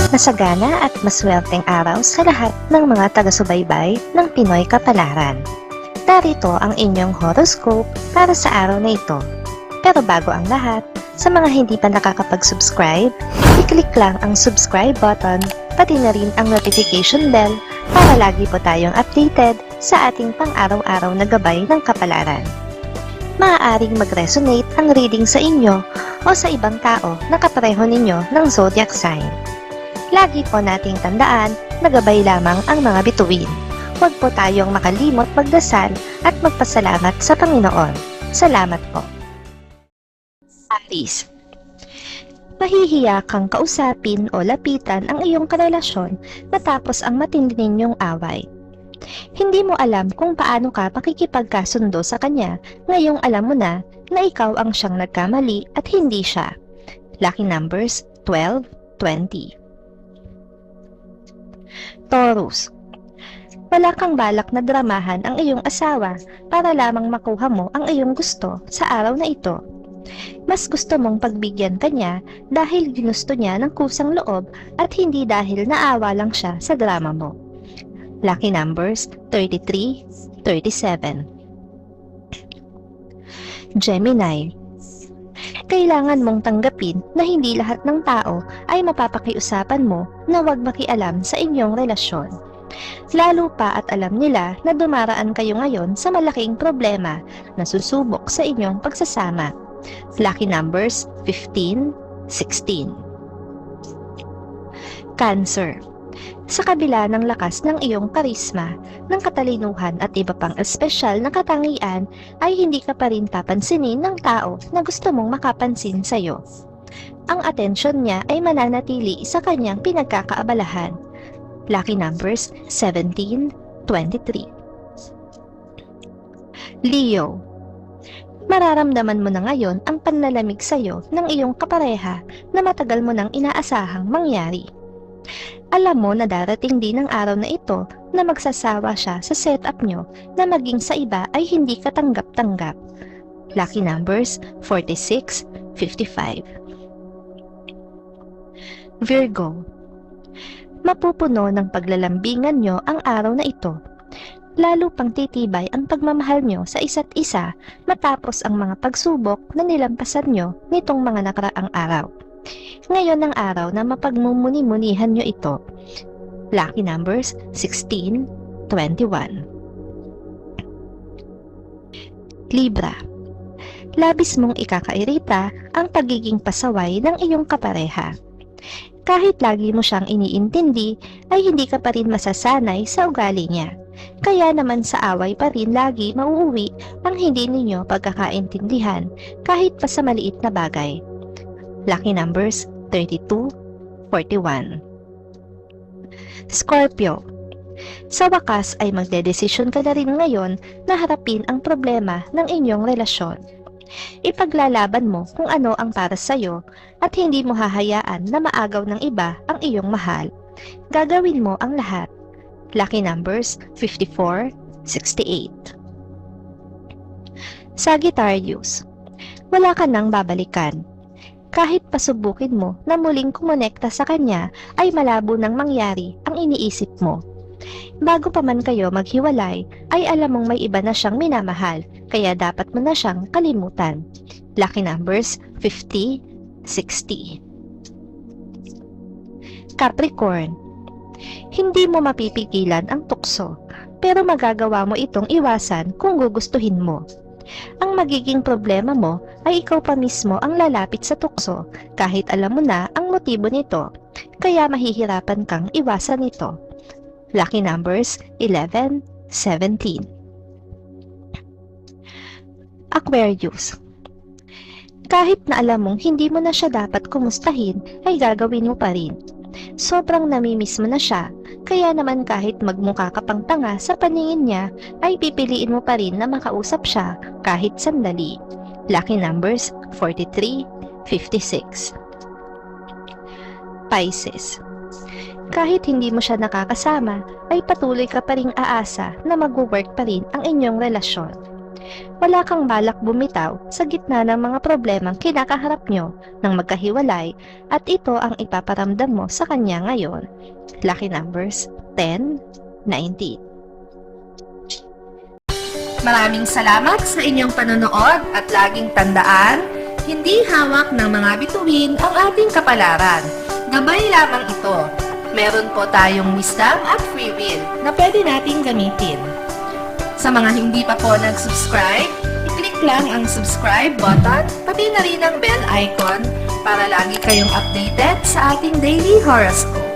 Masagana at maswerteng araw sa lahat ng mga taga-subaybay ng Pinoy Kapalaran. Narito ang inyong horoscope para sa araw na ito. Pero bago ang lahat, sa mga hindi pa nakakapag-subscribe, i-click lang ang subscribe button, pati na rin ang notification bell para lagi po tayong updated sa ating pang-araw-araw na gabay ng kapalaran. Maaaring mag-resonate ang reading sa inyo o sa ibang tao na kapareho ninyo ng zodiac sign. Lagi po nating tandaan na gabay lamang ang mga bituin. Huwag po tayong makalimot magdasal at magpasalamat sa Panginoon. Salamat po. Aries, mahihiya kang kausapin o lapitan ang iyong karelasyon matapos ang matindi ninyong away. Hindi mo alam kung paano ka makikipagkasundo sa kanya, ngayong alam mo na ikaw ang siyang nagkamali at hindi siya. Lucky numbers 12, 20. Taurus, wala kang balak na dramahan ang iyong asawa para lamang makuha mo ang iyong gusto sa araw na ito. Mas gusto mong pagbigyan kanya dahil ginusto niya ng kusang loob at hindi dahil naawa lang siya sa drama mo. Lucky numbers 33, 37. Gemini, kailangan mong tanggapin na hindi lahat ng tao ay mapapakiusapan mo na huwag makialam sa inyong relasyon. Lalo pa at alam nila na dumaraan kayo ngayon sa malaking problema na susubok sa inyong pagsasama. Lucky numbers 15, 16. Cancer, sa kabila ng lakas ng iyong karisma, ng katalinuhan at iba pang espesyal na katangian, ay hindi ka pa rin papansinin ng tao na gusto mong makapansin sa iyo. Ang atensyon niya ay mananatili sa kanyang pinagkakaabalahan. Lucky numbers 17, 23. Leo, mararamdaman mo na ngayon ang panlalamig sa iyo ng iyong kapareha na matagal mo nang inaasahang mangyari. Alam mo na darating din ang araw na ito na magsasawa siya sa setup nyo na maging sa iba ay hindi katanggap-tanggap. Lucky numbers 46, 55. Virgo, mapupuno ng paglalambingan nyo ang araw na ito. Lalo pang titibay ang pagmamahal nyo sa isa't isa matapos ang mga pagsubok na nilampasan nyo nitong mga nakaraang araw. Ngayon ang araw na mapagmumuni-munihan nyo ito. Lucky numbers 16, 21. Libra, labis mong ikakairita ang pagiging pasaway ng iyong kapareha. Kahit lagi mo siyang iniintindi, ay hindi ka pa rin masasanay sa ugali niya. Kaya naman sa away pa rin lagi mauuwi ang hindi ninyo pagkakaintindihan kahit pa sa maliit na bagay. Lucky numbers 32, 41. Scorpio, sa wakas ay magdedesisyon ka na rin ngayon na harapin ang problema ng inyong relasyon. Ipaglalaban mo kung ano ang para sa'yo at hindi mo hahayaan na maagaw ng iba ang iyong mahal. Gagawin mo ang lahat. Lucky numbers 54, 68. Sagittarius, wala ka nang babalikan. Kahit pasubukin mo na muling kumonekta sa kanya ay malabo nang mangyari ang iniisip mo. Bago pa man kayo maghiwalay ay alam mong may iba na siyang minamahal kaya dapat mo na siyang kalimutan. Lucky numbers 50, 60. Capricorn, hindi mo mapipigilan ang tukso pero magagawa mo itong iwasan kung gugustuhin mo. Ang magiging problema mo ay ikaw pa mismo ang lalapit sa tukso kahit alam mo na ang motibo nito, kaya mahihirapan kang iwasan ito. Lucky numbers 11, 17. Aquarius, kahit na alam mong hindi mo na siya dapat kumustahin ay gagawin mo pa rin. Sobrang namimiss mo na siya, kaya naman kahit magmukha ka pang tanga sa paningin niya, ay pipiliin mo pa rin na makausap siya kahit sandali. Lucky numbers 43, 56. Pisces, kahit hindi mo siya nakakasama, ay patuloy ka pa ring aasa na mag-work pa rin ang inyong relasyon. Wala kang balak bumitaw sa gitna ng mga problemang kinakaharap nyo ng magkahiwalay at ito ang ipaparamdam mo sa kanya ngayon. Lucky numbers 10, 19. Maraming salamat sa inyong panonood at laging tandaan, hindi hawak ng mga bituin ang ating kapalaran. Gabay lamang ito. Meron po tayong wisdom at free will na pwede nating gamitin. Sa mga hindi pa po nag-subscribe, i-click lang ang subscribe button, pati na rin ang bell icon para lagi kayong updated sa ating daily horoscope.